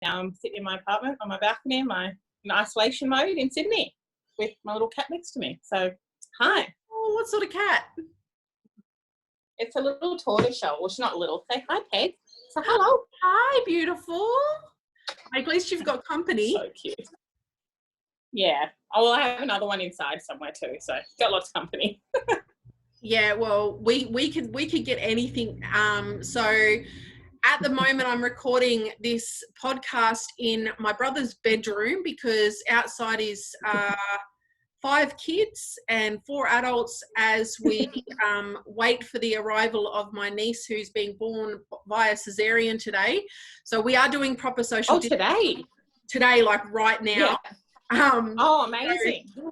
now I'm sitting in my apartment on my balcony in isolation mode in Sydney with my little cat next to me. So, hi. Oh, what sort of cat? It's a little tortoiseshell. Well, she's not little. Say hi, Peg. So, hello. Hi, beautiful. At least you've got company. So cute. Yeah. Oh, well, I have another one inside somewhere too, so got lots of company. Yeah, well, we could get anything. So at the moment I'm recording this podcast in my brother's bedroom because outside is 5 kids and 4 adults as we wait for the arrival of my niece who's being born via cesarean today. So we are doing proper social distancing. Today, like right now. Yeah. Amazing. So,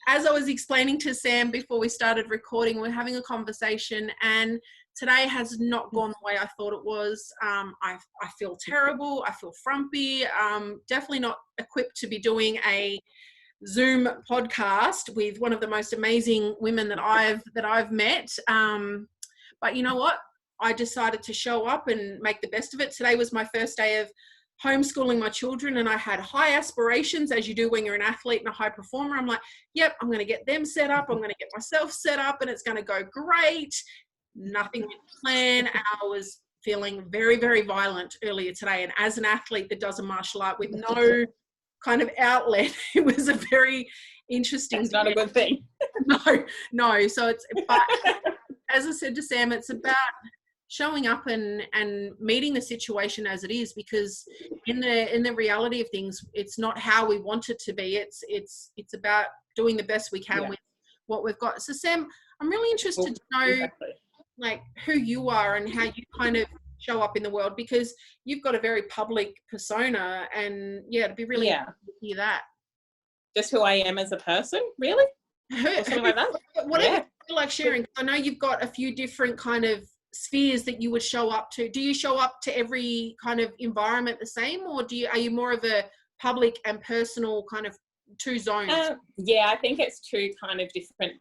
as I was explaining to Sam before we started recording, we're having a conversation and today has not gone the way I thought it was. I feel terrible. I feel frumpy. Definitely not equipped to be doing a Zoom podcast with one of the most amazing women that I've met. But you know what? I decided to show up and make the best of it. Today was my first day of homeschooling my children and I had high aspirations, as you do when you're an athlete and a high performer. I'm like, yep, I'm going to get them set up. I'm going to get myself set up and it's going to go great. Nothing went to plan. I was feeling very, very violent earlier today. And as an athlete that does a martial art with no kind of outlet, it was a very interesting. It's not a good thing. No. So but as I said to Sam, it's about showing up and meeting the situation as it is, because in the reality of things, it's not how we want it to be. It's about doing the best we can with what we've got. So Sam, I'm really interested to know like who you are and how you kind of show up in the world, because you've got a very public persona, and it'd be really interesting to hear that. Just who I am as a person, really? Or something like that? Whatever you feel like sharing. I know you've got a few different kind of spheres that you would show up to. Do you show up to every kind of environment the same, or are you more of a public and personal kind of two zones? I think it's two kind of different,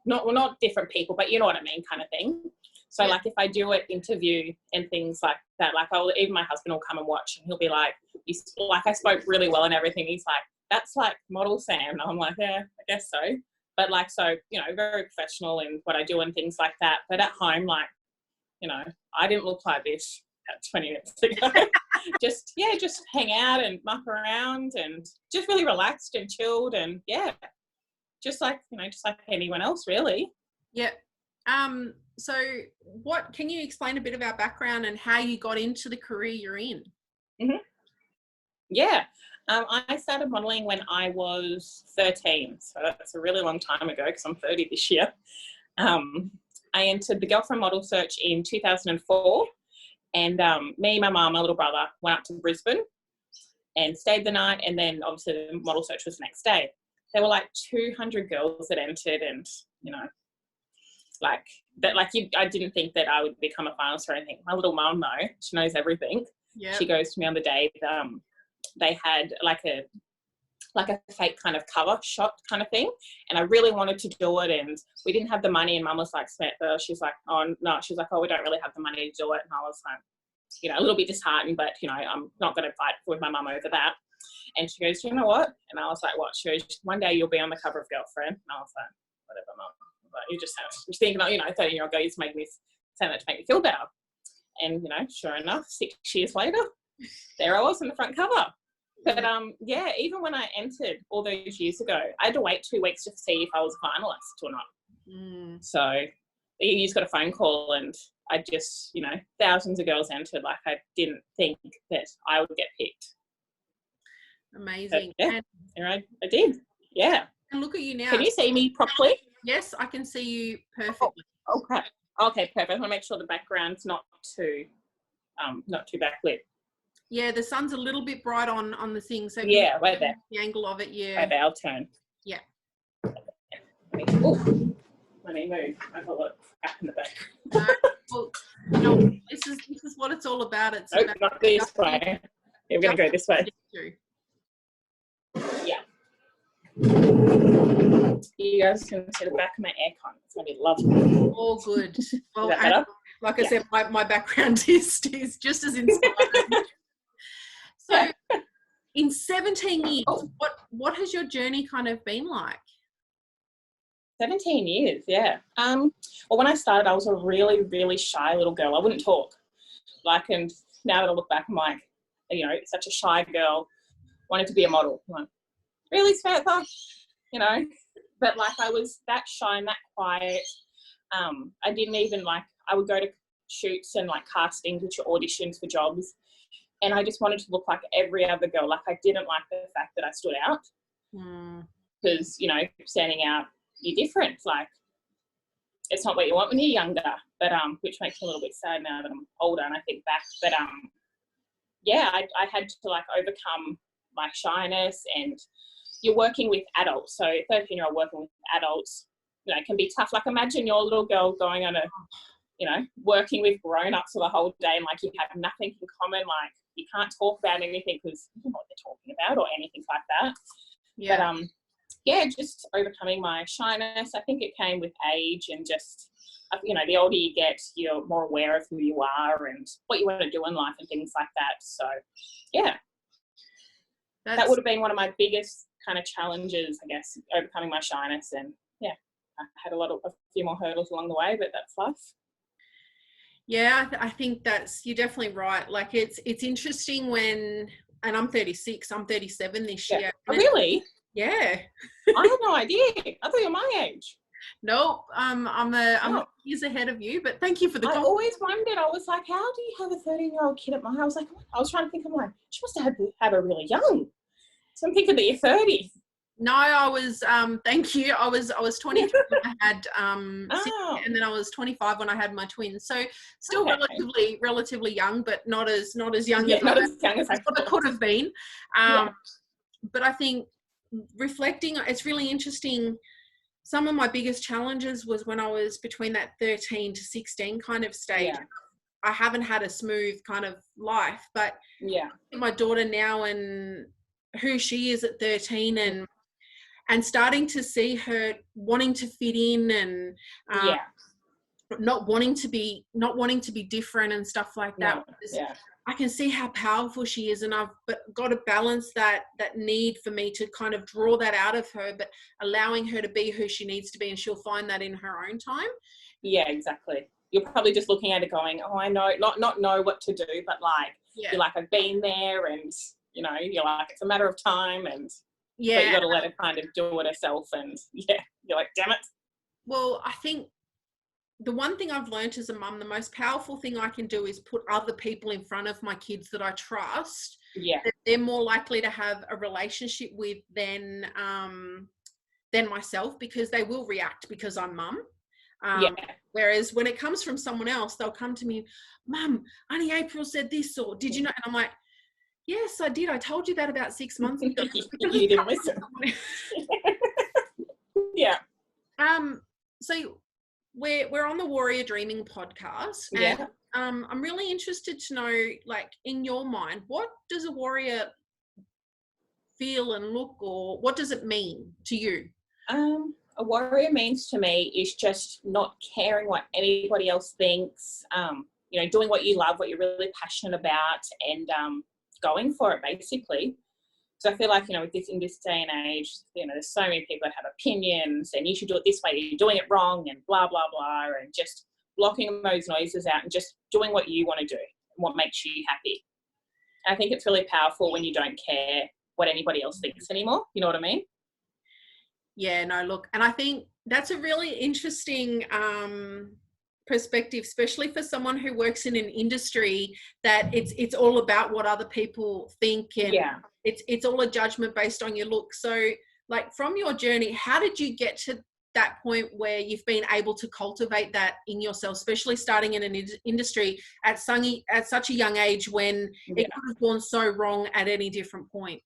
not different people, but you know what I mean, kind of thing. So like if I do an interview and things like that, like even my husband will come and watch and he'll be like, I spoke really well and everything. He's like, that's like model Sam. And I'm like, yeah, I guess so. But like, so, you know, very professional in what I do and things like that. But at home, like, you know, I didn't look like this 20 minutes ago. just hang out and muck around and just really relaxed and chilled and just like anyone else really. Yeah. So what can you explain a bit of our background and how you got into the career you're in? Mm-hmm. Yeah. I started modelling when I was 13, so that's a really long time ago because I'm 30 this year. I entered the Girlfriend Model Search in 2004, and me, my mum, my little brother went up to Brisbane and stayed the night, and then obviously the model search was the next day. There were like 200 girls that entered, and you know, like that. Like I didn't think that I would become a finalist or anything. My little mum, though, she knows everything. Yep. She goes to me on the day that they had like a fake kind of cover shot kind of thing, and I really wanted to do it, and we didn't have the money, and Mum was like, Samantha, she's like, oh no, she's like, oh, we don't really have the money to do it, and I was like, you know, a little bit disheartened, but you know, I'm not going to fight with my mum over that. And she goes, you know what? And I was like, what? She goes, one day you'll be on the cover of Girlfriend. And I was like, whatever, Mum, but you just thinking, you know, 13-year-old girl, you just make me say that to make me feel better. And you know, sure enough, 6 years later, there I was on the front cover. But even when I entered all those years ago, I had to wait 2 weeks to see if I was a finalist or not. So you just got a phone call, and I just, you know, thousands of girls entered. Like I didn't think that I would get picked. Amazing. But, I did. Yeah. And look at you now. Can you see me properly? Yes, I can see you perfectly. Oh, okay. Okay, perfect. I want to make sure the background's not too backlit. Yeah, the sun's a little bit bright on the thing. So right there. The angle of it, Right there, I'll turn. Yeah. Let me move. I've got a lot back in the back. This is what it's all about. It's about not this way. Yeah, we're going to go this way. Yeah. You guys can see the back of my aircon. It's going to be lovely. All good. Well, like I said, my background is just as inspiring. So In 17 years, Oh. what has your journey kind of been like? 17 years, yeah. Well, when I started, I was a really, really shy little girl. I wouldn't talk. And now that I look back, I'm like, such a shy girl, wanted to be a model. I'm like, really, Samantha? But I was that shy and that quiet. I didn't even I would go to shoots and castings, which are auditions for jobs. And I just wanted to look like every other girl. I didn't like the fact that I stood out because, standing out, you're different. It's not what you want when you're younger, but which makes me a little bit sad now that I'm older and I think back. But yeah, I had to overcome my shyness, and you're working with adults. So 13-year-old working with adults, it can be tough. Imagine your little girl going on working with grown-ups for the whole day and you have nothing in common. You can't talk about anything because you don't know what they're talking about or anything like that. Yeah. But yeah, just overcoming my shyness. I think it came with age and just, the older you get, you're more aware of who you are and what you want to do in life and things like that. So yeah, that would have been one of my biggest kind of challenges, I guess, overcoming my shyness. And yeah, I had a few more hurdles along the way, but that's life. Yeah, I think you're definitely right. It's interesting and I'm 36, I'm 37 this year. Oh, really? Yeah. I had no idea. I thought you were my age. No, I'm years ahead of you, but thank you for the compliment. I always wondered, I was like, how do you have a 13-year-old kid at my house? I was trying to think, I'm like, she must have had her really young. So I'm thinking that you're 30. No, I was, thank you. I was 23 when I had, and then I was 25 when I had my twins. So still relatively young, but not as young as I could have been. But I think reflecting, it's really interesting. Some of my biggest challenges was when I was between that 13 to 16 kind of stage. Yeah. I haven't had a smooth kind of life, but my daughter now and who she is at 13 and starting to see her wanting to fit in and not wanting to be different and stuff like that. I can see how powerful she is, and I've got to balance that need for me to kind of draw that out of her, but allowing her to be who she needs to be, and she'll find that in her own time. Yeah, exactly. You're probably just looking at it going, oh, I know, not know what to do, but you're I've been there, and you're it's a matter of time, and but you got to let her kind of do it herself, and you're like, damn it. Well, I think the one thing I've learned as a mum, the most powerful thing I can do is put other people in front of my kids that I trust. Yeah. That they're more likely to have a relationship with than myself, because they will react because I'm mum. Whereas when it comes from someone else, they'll come to me, Mum, Auntie April said this, or did you know? And I'm like, yes, I did. I told you that about 6 months ago. You didn't listen. Yeah. So we're on the Warrior Dreaming podcast, and I'm really interested to know, in your mind, what does a warrior feel and look, or what does it mean to you? A warrior means to me is just not caring what anybody else thinks, doing what you love, what you're really passionate about, and going for it, basically. So I feel in this day and age, there's so many people that have opinions, and you should do it this way, you're doing it wrong, and blah, blah, blah, and just blocking those noises out and just doing what you want to do and what makes you happy. And I think it's really powerful when you don't care what anybody else thinks anymore. You know what I mean? Yeah, no, look, and I think that's a really interesting perspective, especially for someone who works in an industry that it's all about what other people think, and it's all a judgment based on your look. So from your journey, how did you get to that point where you've been able to cultivate that in yourself, especially starting in an industry at such a young age when it could have gone so wrong at any different point?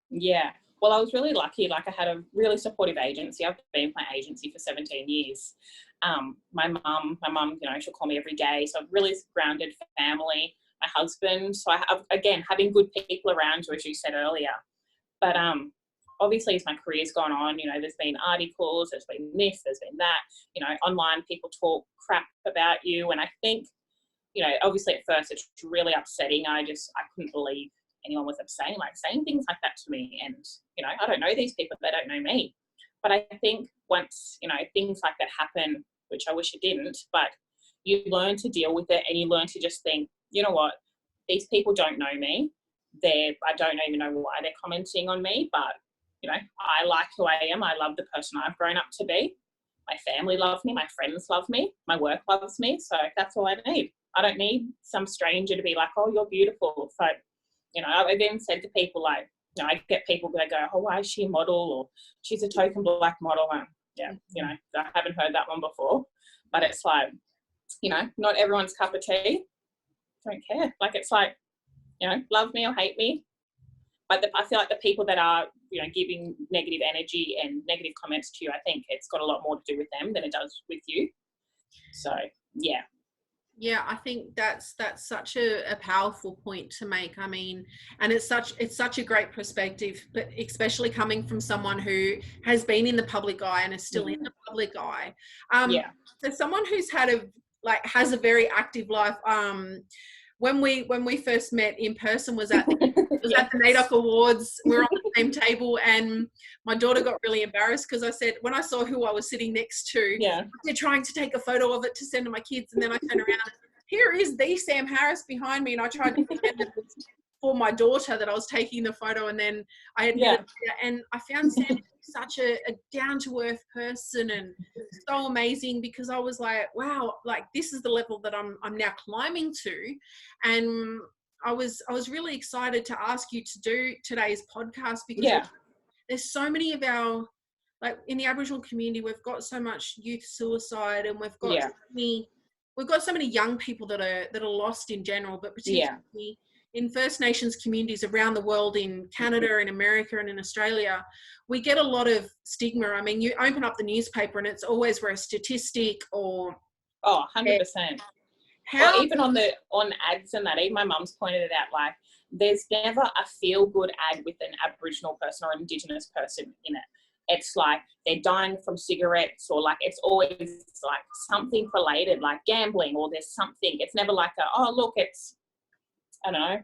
Yeah. Well, I was really lucky. I had a really supportive agency. I've been with my agency for 17 years. My mum, she'll call me every day. So I've really grounded family, my husband. So again, having good people around you, as you said earlier. But obviously as my career's gone on, there's been articles, there's been this, there's been that, online people talk crap about you. And I think, obviously at first it's really upsetting. I couldn't believe anyone was saying things like that to me. And, you know, I don't know these people, they don't know me. But I think once, you know, things like that happen, which I wish it didn't, but you learn to deal with it, and you learn to just think, you know what, these people don't know me. I don't even know why they're commenting on me, but, you know, I like who I am. I love the person I've grown up to be. My family loves me. My friends love me. My work loves me. So that's all I need. I don't need some stranger to be like, oh, you're beautiful. So, you know, I've even said to people, like, you know, I get people that go, oh, why is she a model? Or she's a token black model. And yeah, you know, I haven't heard that one before. But it's like, you know, not everyone's cup of tea. Don't care. Like, it's like, you know, love me or hate me. But I feel like the people that are, you know, giving negative energy and negative comments to you, I think it's got a lot more to do with them than it does with you. So, yeah. Yeah, I think that's such a powerful point to make. I mean, and it's such a great perspective, but especially coming from someone who has been in the public eye and is still in the public eye. So someone who's has a very active life. When we first met in person was at the at the NAIDOC Awards. We were on the same table, and my daughter got really embarrassed because I said, when I saw who I was sitting next to, they're trying to take a photo of it to send to my kids, and then I turned around and here is the Sam Harris behind me, and I tried to pretend it was for my daughter that I was taking the photo, and then I admitted and I found Sam such a down-to-earth person and so amazing, because I was like, wow, like this is the level that I'm now climbing to. And I was really excited to ask you to do today's podcast, because there's so many of our, like in the Aboriginal community, we've got so much youth suicide, and we've got so many young people that are lost in general, but particularly in First Nations communities around the world, in Canada and America and in Australia, we get a lot of stigma. I mean, you open up the newspaper and it's always where a statistic or 100%. Or even on ads and that, even my mum's pointed it out, like there's never a feel-good ad with an Aboriginal person or an Indigenous person in it. It's like they're dying from cigarettes, or like it's always like something related, like gambling, or there's something. It's never like it's, I don't know,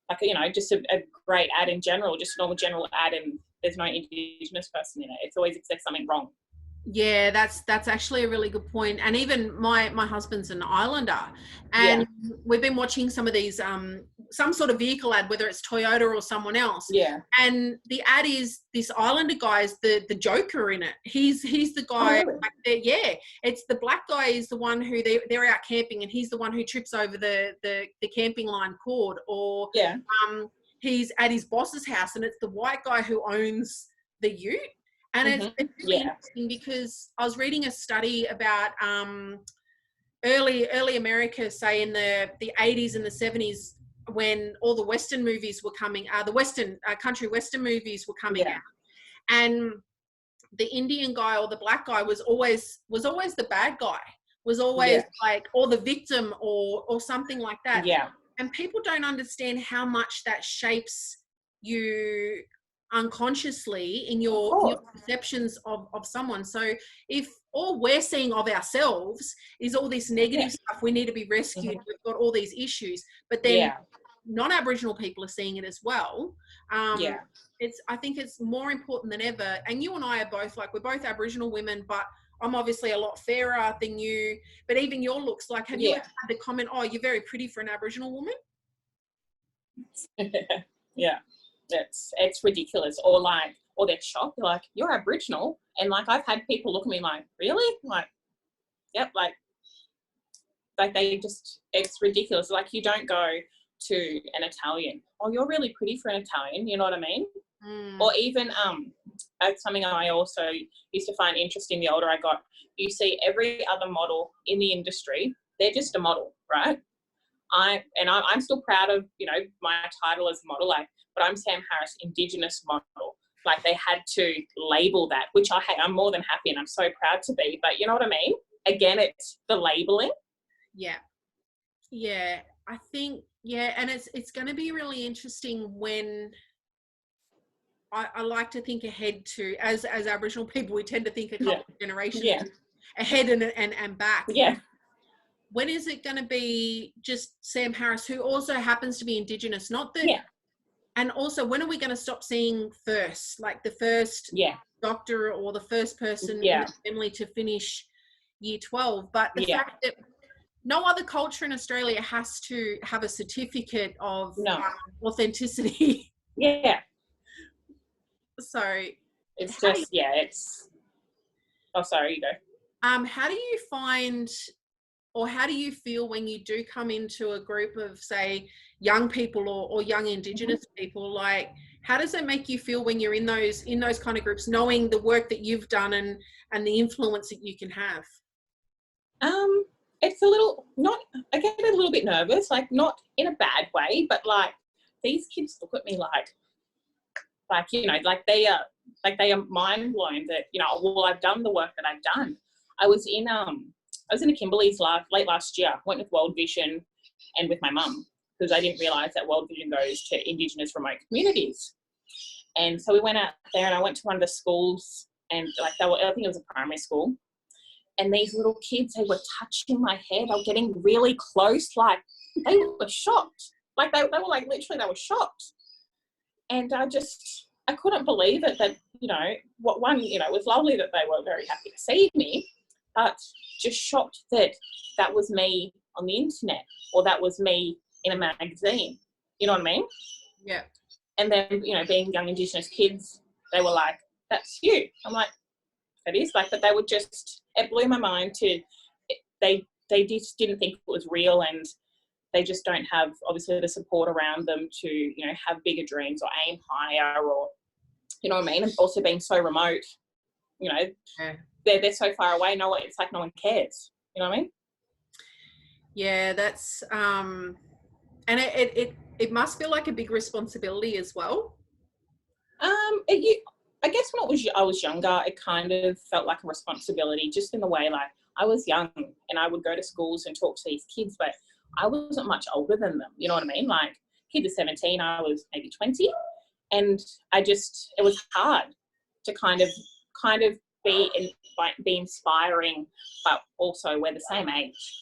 like, you know, just a great ad in general, just a normal general ad, and there's no Indigenous person in it. It's always, there's something wrong. Yeah, that's actually a really good point. And even my husband's an Islander, and we've been watching some of these some sort of vehicle ad, whether it's Toyota or someone else. Yeah. And the ad is this Islander guy is the Joker in it. He's the guy. Oh, really? Like it's the black guy is the one who they're out camping, and he's the one who trips over the camping line cord, or he's at his boss's house, and it's the white guy who owns the ute. And it's really interesting, because I was reading a study about early America, say in the 80s and the 70s, when all the Western movies were coming, the Western country Western movies were coming out, and the Indian guy or the black guy was always the bad guy, was always like, or the victim, or something like that. Yeah. And people don't understand how much that shapes you unconsciously in your perceptions of someone. So if all we're seeing of ourselves is all this negative stuff, we need to be rescued, we've got all these issues, but then non-Aboriginal people are seeing it as well. I think it's more important than ever. And you and I are both, like, we're both Aboriginal women, but I'm obviously a lot fairer than you, but even your looks, like, have you ever had the comment, oh, you're very pretty for an Aboriginal woman? It's ridiculous. Or they're shocked. They're like, you're Aboriginal? And like, I've had people look at me like, really? Like, yep, like they just, it's ridiculous. Like, you don't go to an Italian, oh, you're really pretty for an Italian, you know what I mean? Or even that's something I also used to find interesting the older I got. You see every other model in the industry, they're just a model, right? I'm still proud of, you know, my title as model, like, but I'm Sam Harris, Indigenous model. Like, they had to label that, which I'm more than happy, and I'm so proud to be. But you know what I mean? Again, it's the labeling. Yeah. Yeah, I think, and it's going to be really interesting when I like to think ahead to, as Aboriginal people, we tend to think a couple of generations ahead and back. Yeah. When is it going to be just Sam Harris, who also happens to be Indigenous, not the And also, when are we going to stop seeing first, like the first doctor or the first person in the family to finish year 12? But the fact that no other culture in Australia has to have a certificate of authenticity. Yeah. So it's just, it's, oh, sorry, you go. How do you find, or how do you feel when you do come into a group of, say, young people or young Indigenous people? Like, how does it make you feel when you're in those kind of groups, knowing the work that you've done and the influence that you can have? It's a little, I get a little bit nervous, like not in a bad way, but like these kids look at me like, you know, like they are mind blown that, you know, well, I've done the work that I've done. I was in the Kimberleys late last year. Went with World Vision and with my mum, because I didn't realise that World Vision goes to Indigenous remote communities. And so we went out there, and I went to one of the schools, and like I think it was a primary school, and these little kids, they were touching my hair. They were getting really close, like they were shocked. Like they were like literally, they were shocked. And I couldn't believe it that, you know, it was lovely that they were very happy to see me, but just shocked that that was me on the internet, or that was me in a magazine. You know what I mean? Yeah. And then, you know, being young Indigenous kids, they were like, that's you. I'm like, that is, like, but they would just, it blew my mind they just didn't think it was real, and they just don't have, obviously, the support around them to, you know, have bigger dreams or aim higher, or, you know what I mean? And also being so remote, you know, they're so far away. It's like no one cares. You know what I mean? Yeah, that's and it must feel like a big responsibility as well. I guess when I was younger, it kind of felt like a responsibility, just in the way, like, I was young and I would go to schools and talk to these kids, but I wasn't much older than them. You know what I mean? Like, kids are 17, I was maybe 20, and it was hard to kind of be inspiring, but also we're the same age.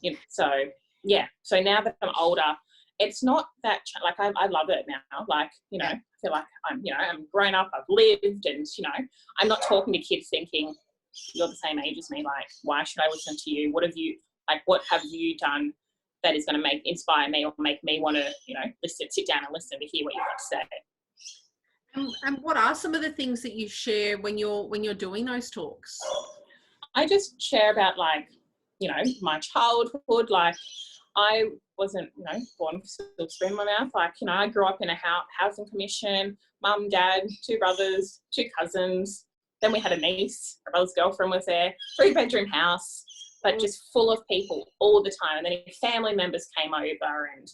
You know, so now that I'm older, it's not that, like, I love it now. Like, you know, I feel like I'm grown up, I've lived, and, you know, I'm not talking to kids thinking, you're the same age as me, like, why should I listen to you? What have you done that is going to inspire me or make me want to, you know, sit down and listen to hear what you've got to say? And what are some of the things that you share when you're doing those talks? I just share about, like, you know, my childhood. Like, I wasn't, you know, born with silk spoon in my mouth. Like, you know, I grew up in a housing commission, mum, dad, 2 brothers, 2 cousins. Then we had a niece, my brother's girlfriend was there, 3-bedroom house, but just full of people all the time. And then family members came over, and,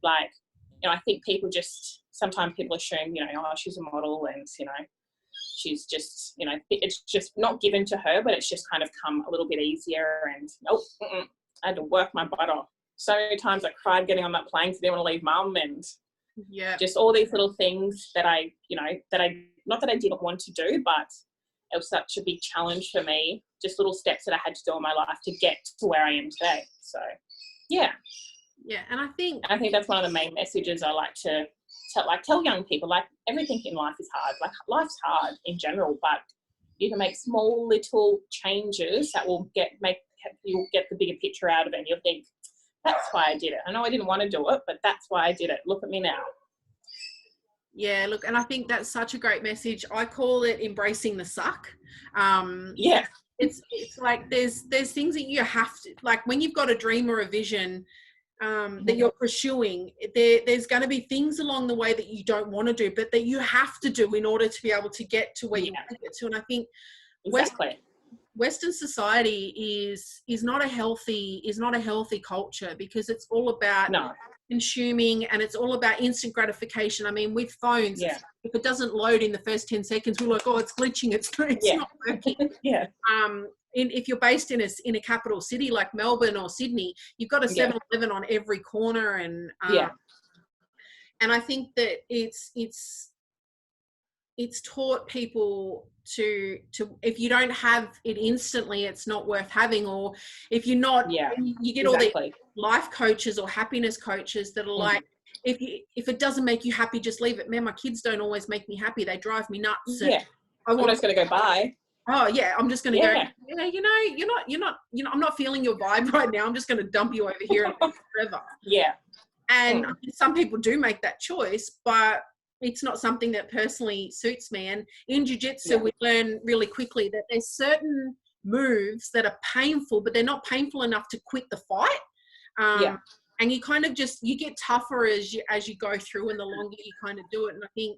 like, you know, I think sometimes people assume, you know, oh, she's a model, and, you know, she's just, you know, it's just not given to her, but it's just kind of come a little bit easier. And I had to work my butt off. So many times I cried getting on that plane because I didn't want to leave mum, and just all these little things that not that I didn't want to do, but it was such a big challenge for me, just little steps that I had to do in my life to get to where I am today. So, yeah. Yeah, and I think that's one of the main messages I like to tell young people. Like, everything in life is hard. Like, life's hard in general, but you can make small little changes that will you'll get the bigger picture out of it, and you'll think, that's why I did it. I know I didn't want to do it, but that's why I did it. Look at me now. Yeah, look, and I think that's such a great message. I call it embracing the suck. It's like there's things that you have to, like, when you've got a dream or a vision that you're pursuing, there's going to be things along the way that you don't want to do, but that you have to do in order to be able to get to where you want to get to. And I think Western society is not a healthy culture, because it's all about consuming, and it's all about instant gratification. I mean, with phones, if it doesn't load in the first 10 seconds, we're like, oh, it's glitching, it's not working. If you're based in a capital city like Melbourne or Sydney, you've got a 7-Eleven on every corner, and I think that it's taught people to if you don't have it instantly, it's not worth having. Or if you're not, you get all the life coaches or happiness coaches that are like, if it doesn't make you happy, just leave it. Man, my kids don't always make me happy. They drive me nuts. Yeah. I'm just going to go bye. Oh yeah, I'm just going to go, yeah, you're not, I'm not feeling your vibe right now. I'm just going to dump you over here and live forever. Yeah. And some people do make that choice, but it's not something that personally suits me. And in jiu-jitsu, we learn really quickly that there's certain moves that are painful, but they're not painful enough to quit the fight. And you kind of you get tougher as you go through, and the longer you kind of do it. And I think,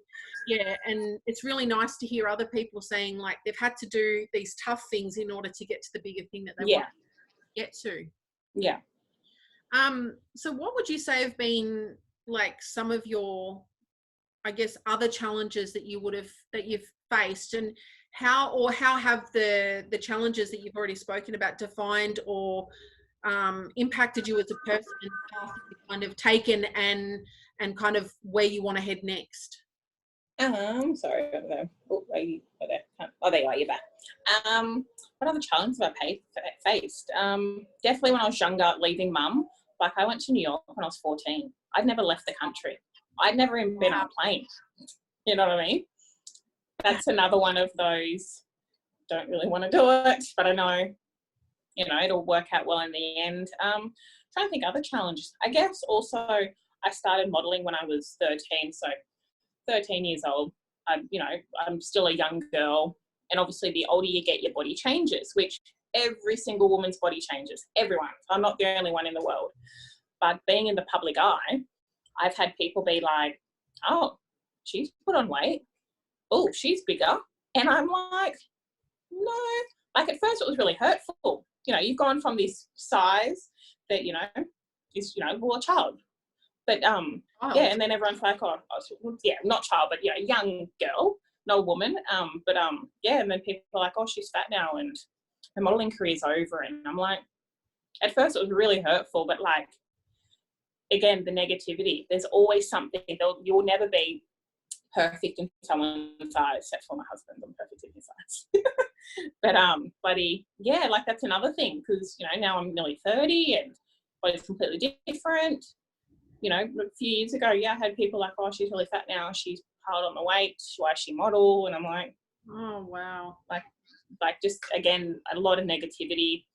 and it's really nice to hear other people saying like they've had to do these tough things in order to get to the bigger thing that they want to get to. Yeah. So what would you say have been like some of your, I guess, other challenges that you've faced, and how have the challenges that you've already spoken about defined or impacted you as a person and the path that you've kind of taken and kind of where you want to head next? Sorry. Oh, there you are. You're back. What other challenges have I faced? Definitely when I was younger, leaving mum. Like I went to New York when I was 14. I'd never left the country. I'd never even been on a plane. You know what I mean? That's another one of those, don't really want to do it, but I know, it'll work out well in the end. Trying to think other challenges. I guess also I started modelling when I was 13, so 13 years old. I'm still a young girl, and obviously the older you get, your body changes, which every single woman's body changes. Everyone. I'm not the only one in the world. But being in the public eye, I've had people be like, oh, she's put on weight. Oh, she's bigger. And I'm like, no. Like at first it was really hurtful. You've gone from this size that, is, a child. But, and then everyone's like, not child, but, young girl, no woman. And then people are like, oh, she's fat now and her modelling career's over. And I'm like, at first it was really hurtful, but like, again, the negativity, there's always something. You'll never be perfect in someone's eyes, except for my husband. I'm perfect in his eyes. But buddy, like that's another thing, because now I'm nearly 30 and body's completely different. A few years ago, I had people like, oh, she's really fat now, she's piled on the weight, why is she model? And I'm like, oh wow, like just again a lot of negativity.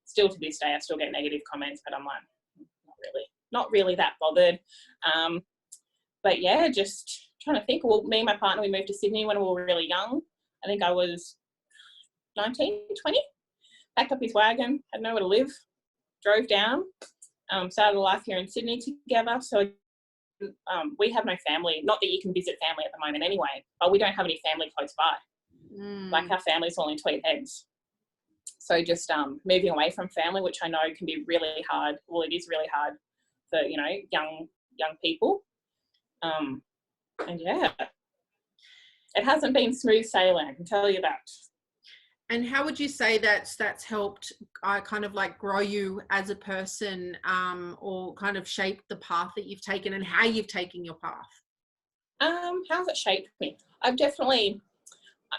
Still to this day I still get negative comments, but I'm like, not really that bothered. But just trying to think. Well, me and my partner, we moved to Sydney when we were really young. I think I was 19, 20. Packed up his wagon, had nowhere to live, drove down, started a life here in Sydney together. So we have no family. Not that you can visit family at the moment anyway, but we don't have any family close by. Like our family's all in Tweed Heads. So just moving away from family, which I know can be really hard. Well, it is really hard for, young people. It hasn't been smooth sailing, I can tell you that. And how would you say that's helped kind of like grow you as a person, or kind of shape the path that you've taken and how you've taken your path? How's it shaped me? I've definitely,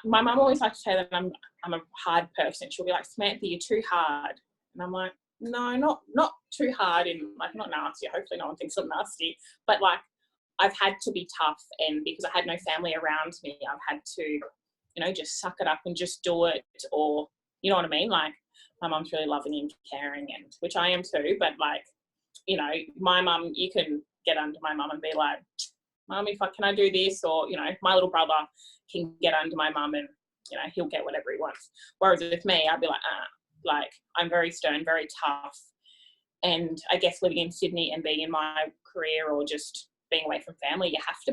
my mum always likes to say that I'm a hard person. She'll be like, Samantha, you're too hard. And I'm like, no, not too hard, in like not nasty. Hopefully no one thinks I'm nasty, but like I've had to be tough, and because I had no family around me, I've had to, just suck it up and just do it, or you know what I mean? Like my mum's really loving and caring, and which I am too, but like, my mum, you can get under my mum and be like, Mum, can I do this? Or, my little brother can get under my mum and, he'll get whatever he wants. Whereas with me, I'd be like, like I'm very stern, very tough. And I guess living in Sydney and being in my career or just being away from family, you have to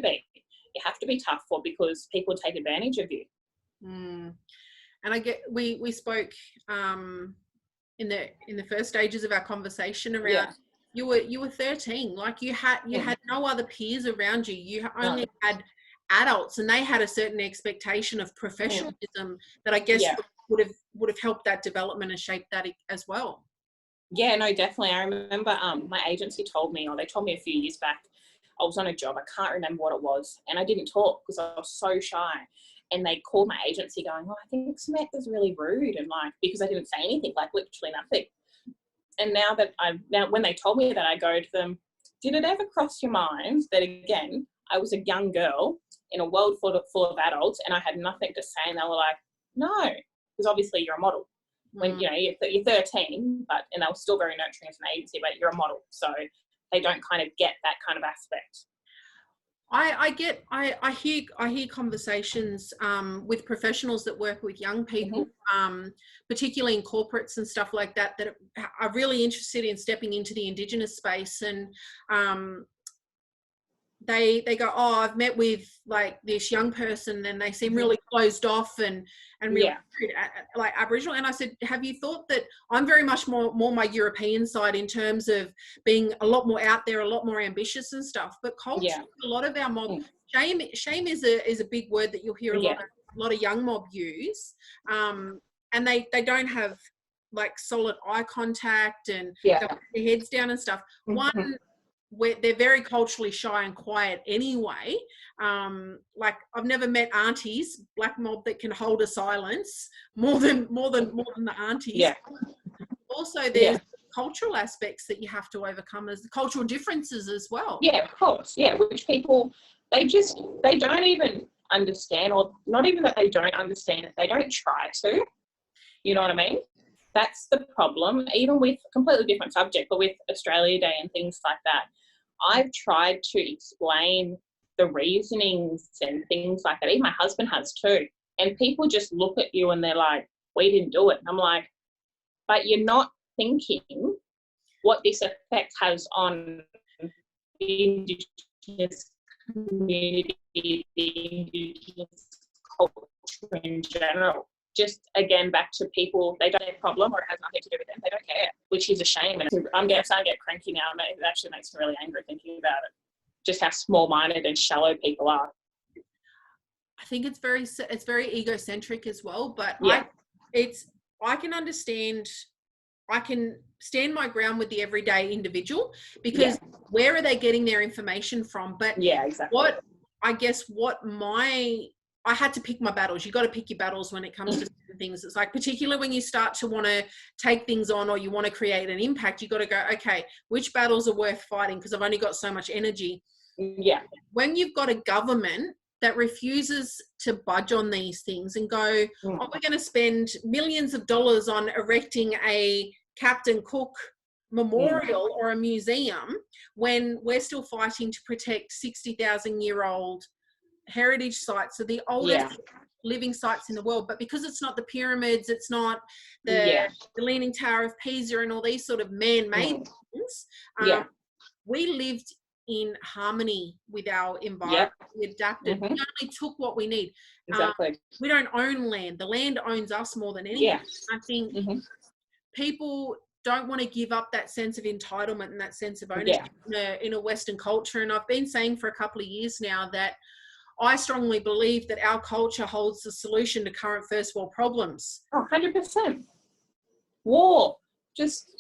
be tough because people take advantage of you. And I get, we spoke in the first stages of our conversation around you were 13, like you had no other peers around you. You only had adults, and they had a certain expectation of professionalism that I guess would have helped that development and shaped that as well. Yeah, no, definitely. I remember my agency told me, or they told me a few years back, I was on a job, I can't remember what it was, and I didn't talk because I was so shy. And they called my agency going, oh, I think Samantha's really rude, and like, because I didn't say anything, like literally nothing. And now when they told me that, I go to them, did it ever cross your mind that, again, I was a young girl in a world full of adults and I had nothing to say, and they were like, no, because obviously you're a model. When, you know, you're 13, and they were still very nurturing as an agency, but you're a model. So they don't kind of get that kind of aspect. I hear conversations with professionals that work with young people, particularly in corporates and stuff like that, that are really interested in stepping into the Indigenous space, and they go, oh, I've met with like this young person and they seem really closed off and really like Aboriginal. And I said, have you thought that I'm very much more my European side in terms of being a lot more out there, a lot more ambitious and stuff. But culture, a lot of our mob, shame is a big word that you'll hear a lot of young mob use. And they don't have like solid eye contact and they put their heads down and stuff. One, where they're very culturally shy and quiet anyway. Like I've never met aunties, black mob, that can hold a silence more than the aunties. Yeah. Also, there's cultural aspects that you have to overcome, as the cultural differences as well. Yeah, of course. Yeah, which people, they don't even understand, or not even that they don't understand it, they don't try to. You know what I mean? That's the problem, even with a completely different subject, but with Australia Day and things like that. I've tried to explain the reasonings and things like that. Even my husband has too. And people just look at you and they're like, we didn't do it. And I'm like, but you're not thinking what this effect has on the Indigenous community, the Indigenous culture in general. Just, again, back to people, they don't have a problem, or it has nothing to do with them. They don't care, which is a shame. And I'm starting to get cranky now, and it actually makes me really angry thinking about it. Just how small-minded and shallow people are. I think it's very egocentric as well, but I can understand, I can stand my ground with the everyday individual, because where are they getting their information from? But exactly. I had to pick my battles. You got to pick your battles when it comes to certain things. It's like, particularly when you start to want to take things on, or you want to create an impact, you got to go, okay, which battles are worth fighting? Because I've only got so much energy. Yeah. When you've got a government that refuses to budge on these things and go, oh, we're going to spend millions of dollars on erecting a Captain Cook memorial or a museum, when we're still fighting to protect 60,000-year-old heritage sites, so the oldest living sites in the world. But because it's not the pyramids, it's not the Leaning Tower of Pisa and all these sort of man-made things, we lived in harmony with our environment. We adapted. We only took what we need. Exactly. We don't own land. The land owns us more than anything. I think people don't want to give up that sense of entitlement and that sense of ownership in a Western culture. And I've been saying for a couple of years now that I strongly believe that our culture holds the solution to current first world problems. Oh, 100%. War, just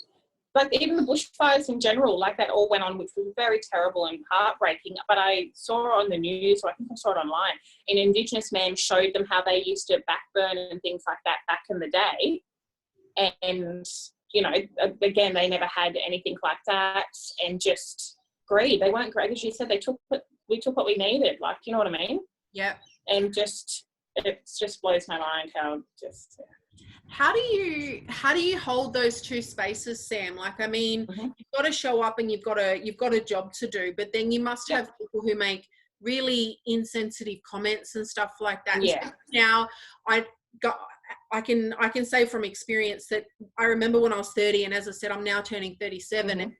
like even the bushfires in general, like that all went on, which was very terrible and heartbreaking. But I saw on the news, or I think I saw it online, an Indigenous man showed them how they used to backburn and things like that back in the day. And, you know, again, they never had anything like that, and just greed. They weren't great, as you said, we took what we needed, like, you know what I mean? Yeah. And it just blows my mind how just... How do you hold those two spaces, Sam? Like, I mean, you've got to show up and you've got a job to do, but then you must have people who make really insensitive comments and stuff like that. Yeah. Now, I can say from experience that I remember when I was 30, and as I said, I'm now turning 37, and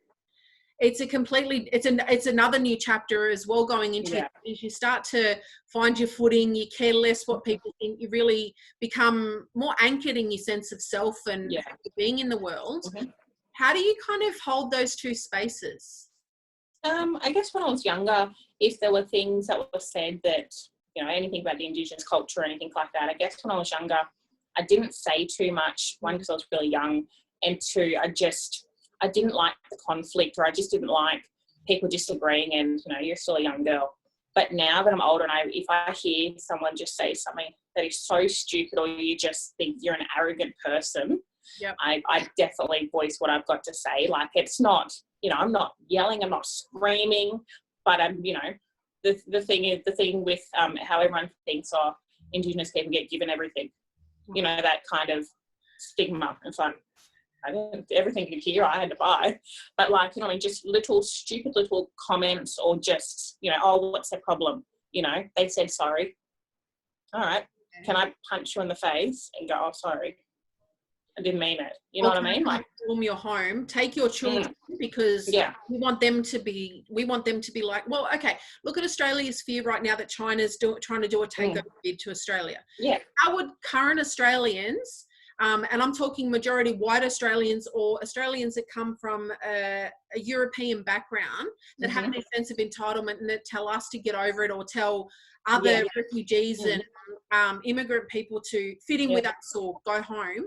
it's another new chapter as well going into it. As you start to find your footing, you care less what people think, you really become more anchored in your sense of self and being in the world. How do you kind of hold those two spaces? I guess when I was younger, if there were things that were said that, you know, anything about the Indigenous culture or anything like that, I guess when I was younger, I didn't say too much. One, because I was really young, and two, I didn't like the conflict, or I just didn't like people disagreeing, and, you know, you're still a young girl. But now that I'm older, and if I hear someone just say something that is so stupid, or you just think you're an arrogant person, I definitely voice what I've got to say. Like, it's not you know, I'm not yelling, I'm not screaming, but I'm, you know, the thing with how everyone thinks, oh, Indigenous people get given everything, you know, that kind of stigma. It's like, everything you hear I had to buy, but like, you know, I mean, just stupid little comments, or just, you know, oh, what's their problem? You know, they said sorry. All right, can I punch you in the face and go, oh, sorry, I didn't mean it? You know what I mean? Like, storm your home, take your children, because we want them to be like, well, okay, look at Australia's fear right now that China's trying to do a takeover bid to Australia. Yeah. How would current Australians, and I'm talking majority white Australians, or Australians that come from a European background, that have this sense of entitlement, and that tell us to get over it, or tell other refugees and immigrant people to fit in with us or go home.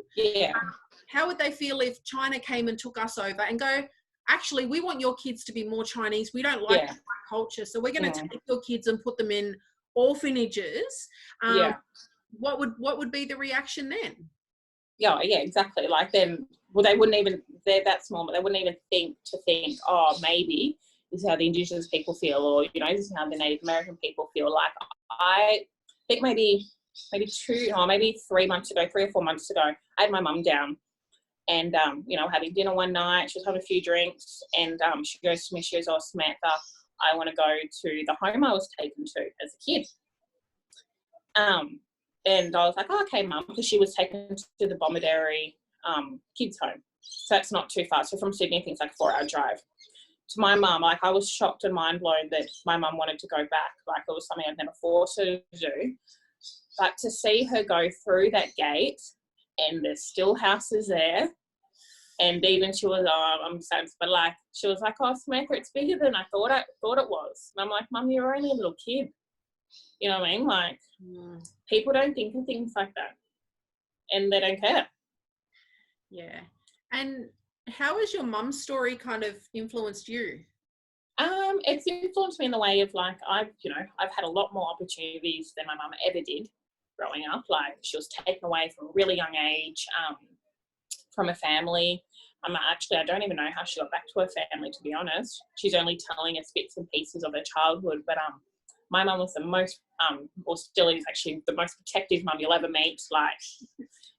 How would they feel if China came and took us over and go, actually, we want your kids to be more Chinese, we don't like that culture, so we're going to take your kids and put them in orphanages? What would be the reaction then? Yeah, exactly. Like, then, well, they wouldn't even, they're that small, but they wouldn't even think, oh, maybe this is how the Indigenous people feel, or, you know, this is how the Native American people feel. Like, I think maybe 3 or 4 months ago, I had my mum down, and, you know, having dinner one night, she was having a few drinks, and she goes to me, she goes, oh, Samantha, I want to go to the home I was taken to as a kid. And I was like, oh, okay, Mum, because she was taken to the Bomaderry kids home. So that's not too far. So from Sydney, I think it's like a 4-hour drive. To my mum, like, I was shocked and mind blown that my mum wanted to go back. Like, it was something I'd never forced her to do. But to see her go through that gate, and there's still houses there, and even she was, I'm sad, but like, she was like, oh, Samantha, it's bigger than I thought it was. And I'm like, Mum, you're only a little kid. You know what I mean? Like, people don't think of things like that, and they don't care. Yeah. And how has your mum's story kind of influenced you? It's influenced me in the way of, like, I've had a lot more opportunities than my mum ever did growing up. Like, she was taken away from a really young age, from a family. Actually, I don't even know how she got back to her family, to be honest. She's only telling us bits and pieces of her childhood, but my mum was the most, or still is actually the most protective mum you'll ever meet. Like,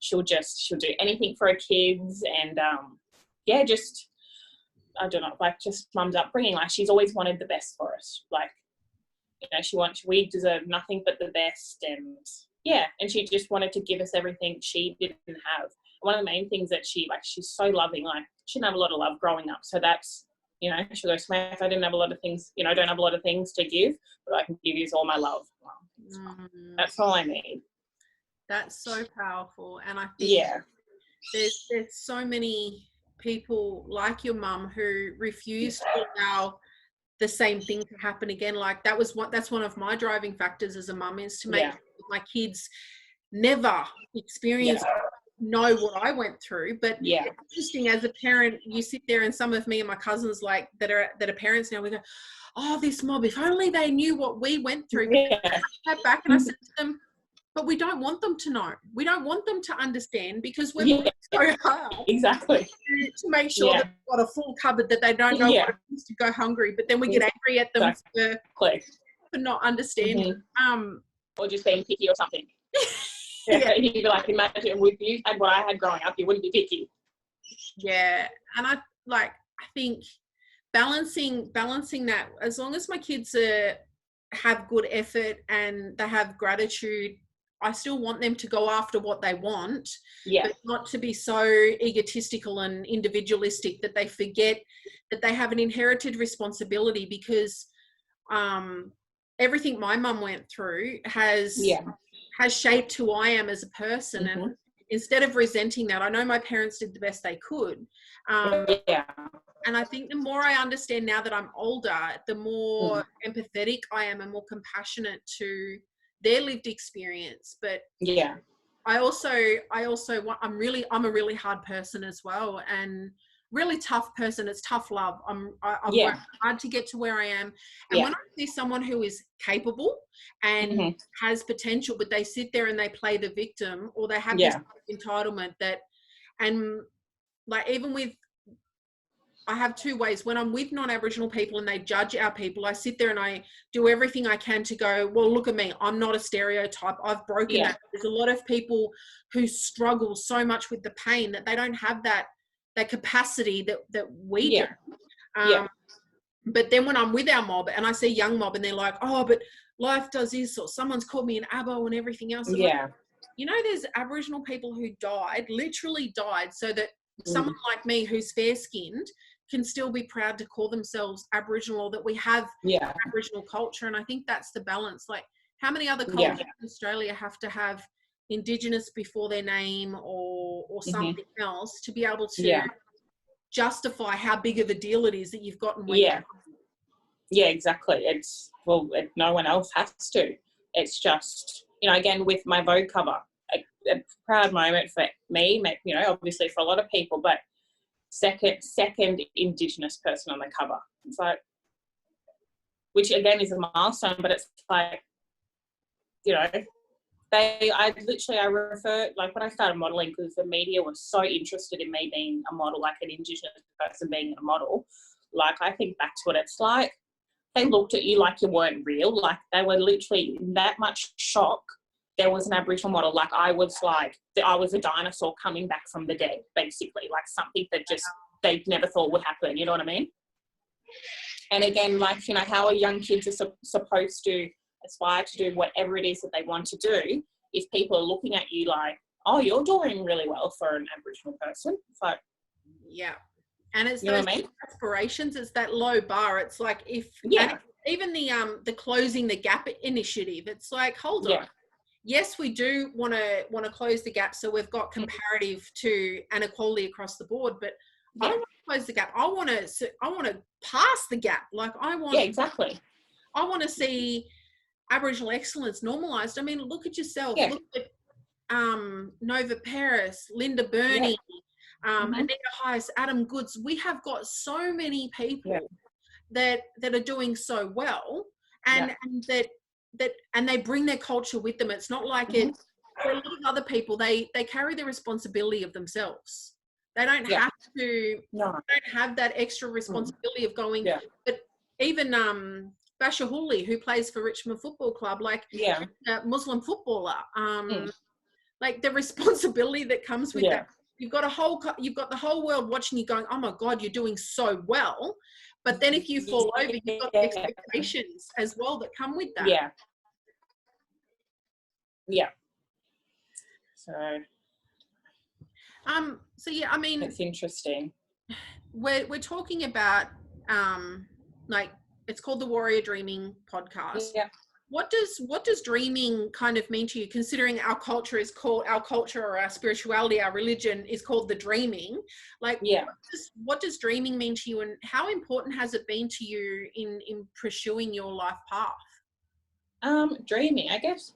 she'll do anything for her kids, and just, I don't know, like, just mum's upbringing. Like, she's always wanted the best for us. Like, you know, we deserve nothing but the best, and she just wanted to give us everything she didn't have. One of the main things that she's so loving. Like, she didn't have a lot of love growing up, so that's, you know, she'll go, Samantha, I didn't have a lot of things, you know, I don't have a lot of things to give, but I can give you all my love. That's all I need. That's so powerful. And I think there's so many people like your mum who refuse to allow the same thing to happen again. Like, that's one of my driving factors as a mum, is to make sure that my kids never experience know what I went through. But it's interesting, as a parent, you sit there, and some of me and my cousins, like, that are parents now, we go, oh, this mob, if only they knew what we went through. I sat back and I said to them, but we don't want them to know. We don't want them to understand, because we're working so hard to make sure that they've got a full cupboard, that they don't know what it is to go hungry. But then we get angry at them for not understanding. Or just being picky or something. You'd be like, imagine if you had what I had growing up, you wouldn't be picky. Yeah. And I think balancing that, as long as my kids have good effort and they have gratitude, I still want them to go after what they want, but not to be so egotistical and individualistic that they forget that they have an inherited responsibility, because everything my mum went through has shaped who I am as a person. And instead of resenting that, I know my parents did the best they could. And I think the more I understand now that I'm older, the more empathetic I am and more compassionate to their lived experience. But I'm a really hard person as well, and really tough person. It's tough love. I've worked hard to get to where I am. And when I see someone who is capable and has potential, but they sit there and they play the victim, or they have this entitlement that, and like, even with I have two ways. When I'm with non-Aboriginal people and they judge our people, I sit there and I do everything I can to go, well, look at me. I'm not a stereotype. I've broken that. There's a lot of people who struggle so much with the pain that they don't have that capacity that we do. But then when I'm with our mob and I see young mob and they're like, oh, but life does this, or someone's called me an abo and everything else. I'm like, you know, there's Aboriginal people who literally died so that someone like me who's fair-skinned can still be proud to call themselves Aboriginal, or that we have Aboriginal culture. And I think that's the balance. Like, how many other cultures in Australia have to have Indigenous before their name or something else to be able to justify how big of a deal it is that you've gotten where yeah, exactly. It's, well, no one else has to. It's just, you know, again, with my Vogue cover, a proud moment for me, you know, obviously for a lot of people, but second Indigenous person on the cover. It's like, which again is a milestone, but it's like, you know, I refer, like when I started modelling, because the media was so interested in me being a model, like an Indigenous person being a model, like I think back to it, it's like they looked at you like you weren't real, like they were literally in that much shock. There was an Aboriginal model, like I was a dinosaur coming back from the dead, basically, like something that just they never thought would happen, you know what I mean? And again, like, you know, how are young kids are supposed to aspire to do whatever it is that they want to do if people are looking at you like, oh, you're doing really well for an Aboriginal person. It's like, and it's, you know those what I mean? aspirations, it's that low bar. It's like, if even the Closing the Gap initiative, it's like, hold on. Yes, we do want to close the gap, so we've got comparative to and equality across the board, but I don't want to close the gap. I want to pass the gap. Like, I want I want to see Aboriginal excellence normalised. I mean, look at yourself. Look at Nova Paris, Linda Burney, Anita Heiss, Adam Goods. We have got so many people that are doing so well, and and they bring their culture with them. It's not like it's for a lot of other people. They carry the responsibility of themselves. They don't have to. They don't have that extra responsibility of going. But even Basha Hooley, who plays for Richmond Football Club, like a Muslim footballer, like the responsibility that comes with that. You've got the whole world watching you going, oh my God, you're doing so well. But then if you fall over, you've got the expectations as well that come with that. So yeah, I mean, it's interesting. We're talking about like, it's called the Warrior Dreaming podcast. What does dreaming kind of mean to you, considering our culture or our spirituality, our religion is called the dreaming? Like, what does dreaming mean to you, and how important has it been to you in pursuing your life path? Dreaming, I guess.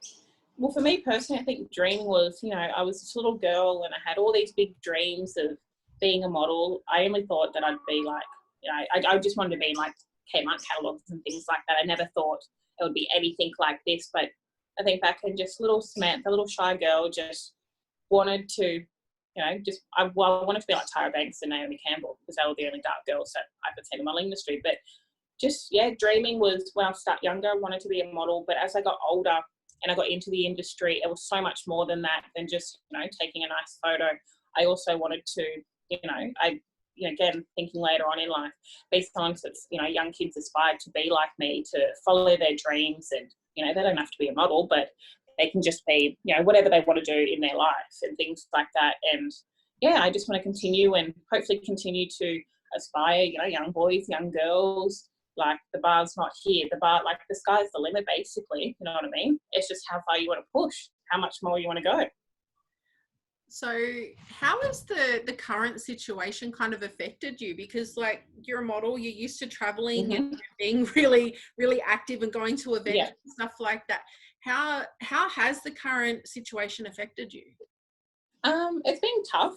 Well, for me personally, I think dreaming was, you know, I was this little girl and I had all these big dreams of being a model. I only thought that I'd be like, you know, I just wanted to be in like Kmart catalogs and things like that. I never thought it would be anything like this, but I think back in just little Samantha, a little shy girl, just wanted to, you know, I wanted to be like Tyra Banks and Naomi Campbell, because they were the only dark girls that I could see in the modelling industry. But just, dreaming was when I was yonger, I wanted to be a model. But as I got older and I got into the industry, it was so much more than that, than just, you know, taking a nice photo. I also wanted to, again, thinking later on in life, be someone that's, you know, young kids aspire to be like me, to follow their dreams. And, you know, they don't have to be a model, but they can just be, you know, whatever they want to do in their life and things like that. And I just want to continue and hopefully continue to aspire, you know, young boys, young girls. Like, the bar's not here. Like, the sky's the limit, basically. You know what I mean? It's just how far you want to push, how much more you want to go. So how has the current situation kind of affected you? Because, like, you're a model, you're used to traveling and being really, really active and going to events and stuff like that. How has the current situation affected you? It's been tough.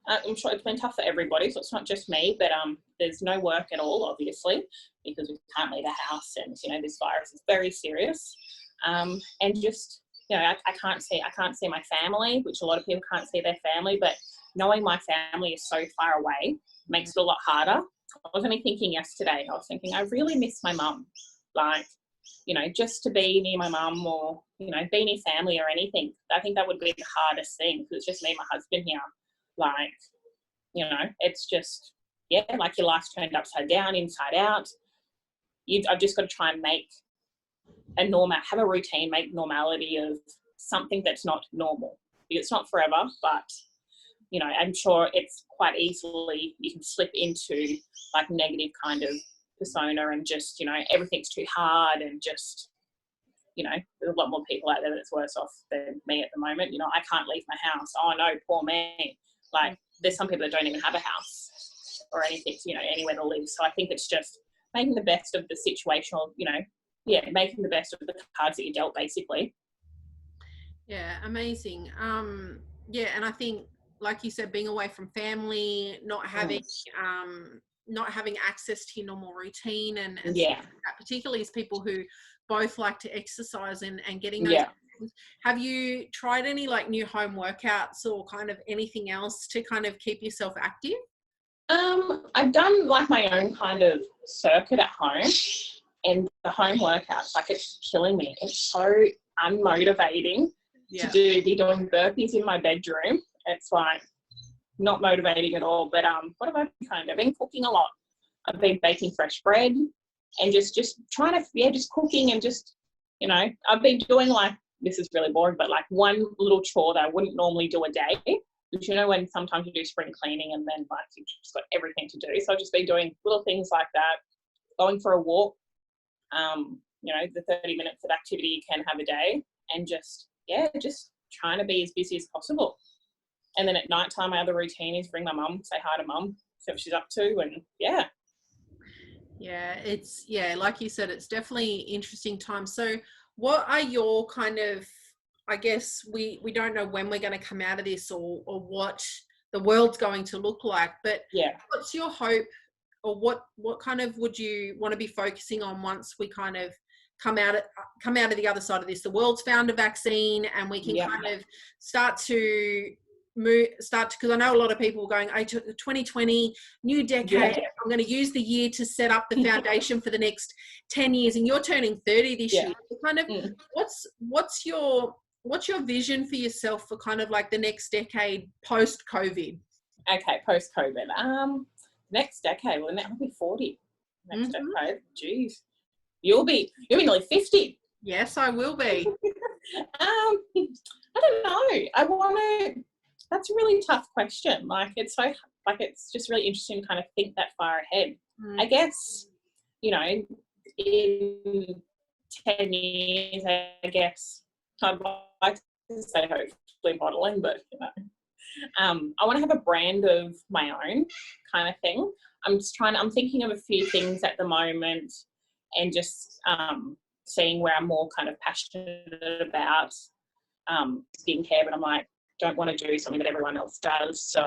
I'm sure it's been tough for everybody, so it's not just me, but there's no work at all, obviously, because we can't leave the house, and, you know, this virus is very serious. And just, you know, I can't see my family, which a lot of people can't see their family, but knowing my family is so far away makes it a lot harder. I was only thinking yesterday, I was thinking, I really miss my mum. Like, you know, just to be near my mum or, you know, be near family or anything. I think that would be the hardest thing because it's just me and my husband here. Like, you know, it's just, yeah, like your life's turned upside down, inside out. I've just got to try and make have a routine, make normality of something that's not normal. It's not forever, but, you know, I'm sure it's quite easily, you can slip into like negative kind of persona and just, you know, everything's too hard and just, you know, there's a lot more people out there that's worse off than me at the moment. You know, I can't leave my house. Oh no, poor me. Like there's some people that don't even have a house or anything, you know, anywhere to live. So I think it's just making the best of the situation, or, you know, yeah, making the best of the cards that you dealt, basically. Yeah, amazing. Yeah, and I think, like you said, being away from family, not having access to your normal routine, and yeah, that, particularly as people who both like to exercise and getting those. Yeah. Have you tried any like new home workouts or kind of anything else to kind of keep yourself active? I've done like my own kind of circuit at home, and the home workouts, like it's killing me. It's so unmotivating to be doing burpees in my bedroom. It's like not motivating at all. But what have I been kind of? I've been cooking a lot. I've been baking fresh bread and just trying to, just cooking and just, you know, I've been doing like, this is really boring, but like one little chore that I wouldn't normally do a day. Because, you know, when sometimes you do spring cleaning and then like you've just got everything to do. So I've just been doing little things like that, going for a walk, you know, the 30 minutes of activity you can have a day, and just trying to be as busy as possible. And then at night time, my other routine is ring my mum, say hi to mum, see what she's up to, and yeah. Yeah, it's, like you said, it's definitely interesting times. So what are your kind of, I guess we don't know when we're going to come out of this or what the world's going to look like, but what's your hope, or what kind of would you want to be focusing on once we kind of come out of the other side of this? The world's found a vaccine and we can kind of start to, because I know a lot of people are going, 2020, new decade, I'm going to use the year to set up the foundation for the next 10 years, and you're turning 30 this year. So kind of what's your vision for yourself for kind of like the next decade post-COVID? Okay, post-COVID. Next decade, well, I'll be 40. Next decade, geez. You'll be nearly 50. Yes, I will be. I don't know. That's a really tough question. Like, it's so, like, it's just really interesting to kind of think that far ahead. I guess, you know, in 10 years, I guess, I'd like to say hopefully modelling, but, you know, I want to have a brand of my own kind of thing. I'm thinking of a few things at the moment, and just seeing where I'm more kind of passionate about skincare, but I'm like, don't want to do something that everyone else does. So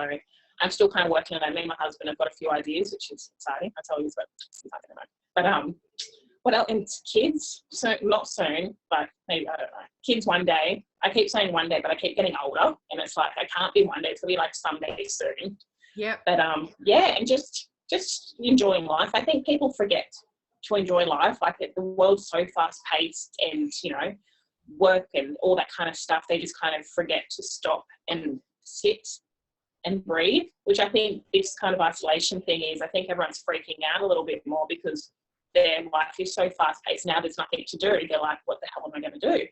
I'm still kind of working on that. Me and my husband have got a few ideas, which is exciting. I'll tell you about it. But what else? And kids, so not soon, but maybe, I don't know. Kids one day. I keep saying one day, but I keep getting older, and it's like I can't be one day. It's gonna be like someday soon. Yeah. But and just enjoying life. I think people forget to enjoy life. Like the world's so fast paced, and you know, work and all that kind of stuff. They just kind of forget to stop and sit and breathe. Which I think this kind of isolation thing is. I think everyone's freaking out a little bit more because their life is so fast paced now. There's nothing to do. They're like, what the hell am I going to do?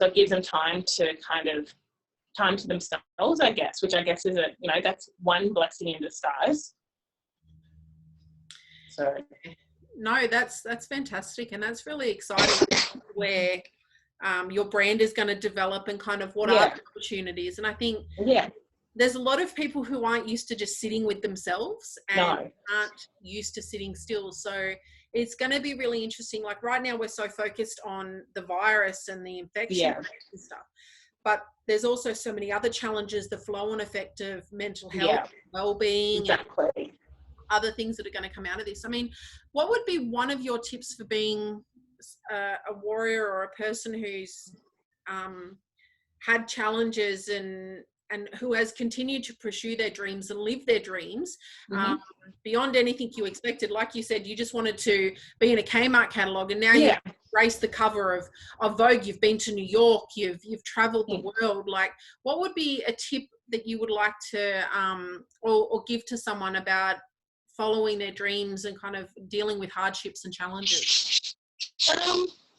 So it gives them time to themselves, I guess, which I guess is that's one blessing in disguise. So no, that's fantastic, and that's really exciting where your brand is going to develop and kind of what are the opportunities. And I think there's a lot of people who aren't used to just sitting with themselves and aren't used to sitting still. So it's going to be really interesting. Like right now we're so focused on the virus and the infection and stuff, but there's also so many other challenges, the flow-on effect of mental health, well-being, and other things that are going to come out of this. I mean, what would be one of your tips for being a warrior or a person who's had challenges and who has continued to pursue their dreams and live their dreams Mm-hmm. Beyond anything you expected. Like you said, you just wanted to be in a Kmart catalogue, and now Yeah. you've graced the cover of Vogue. You've been to New York. You've traveled the world. Like, what would be a tip that you would like to or give to someone about following their dreams and kind of dealing with hardships and challenges?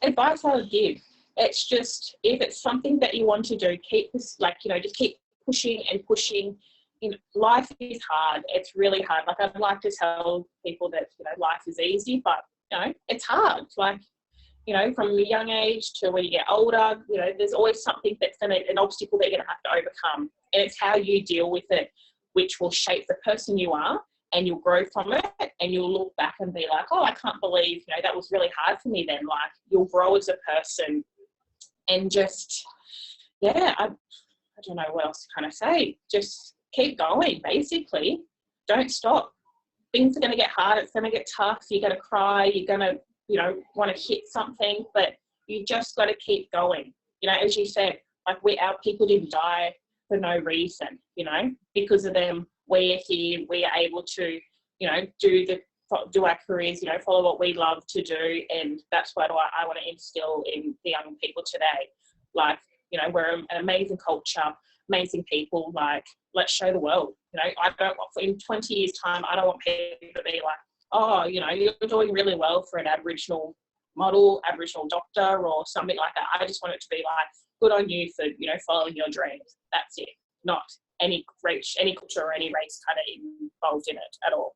Advice I would give, it's just, if it's something that you want to do, keep this, like, you know, just keep pushing and pushing. You know, life is hard. It's really hard. Like, I'd like to tell people that, you know, life is easy, but, you know, it's hard. Like, you know, from a young age to when you get older, you know, there's always something that's an obstacle that you're going to have to overcome. And it's how you deal with it, which will shape the person you are, and you'll grow from it, and you'll look back and be like, oh, I can't believe, you know, that was really hard for me then. Like, you'll grow as a person, and just, yeah, I don't know what else to kind of say. Just keep going, basically. Don't stop. Things are going to get hard. It's going to get tough. You're going to cry. You're going to, you know, want to hit something, but you just got to keep going. You know, as you said, like, our people didn't die for no reason, you know, because of them, we're here, we are able to, you know, do our careers, you know, follow what we love to do. And that's what I want to instill in the young people today. Like, you know, we're an amazing culture, amazing people. Like, let's show the world. You know, I don't want, in 20 years' time, I don't want people to be like, oh, you know, you're doing really well for an Aboriginal model, Aboriginal doctor, or something like that. I just want it to be like, good on you for, you know, following your dreams. That's it. Not any race, any culture, or any race kind of involved in it at all.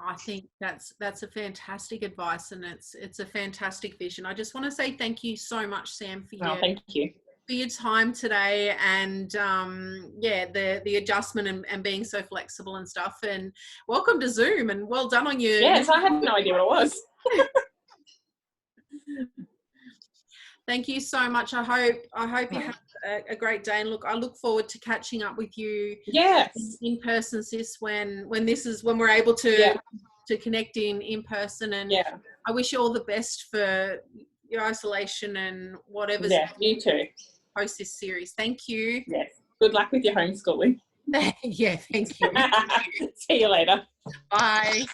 I think that's a fantastic advice, and it's a fantastic vision. I just want to say thank you so much, Sam, for Thank you. For your time today, and the adjustment and being so flexible and stuff. And welcome to Zoom, and well done on you. Yes, I had no idea what it was. Thank you so much. I hope you have a great day, and I look forward to catching up with you. Yes, in person, sis, when we're able to connect in person. And I wish you all the best for your isolation and whatever's you too. Post this series. Thank you. Yes. Good luck with your homeschooling. Yeah, thank you. See you later. Bye.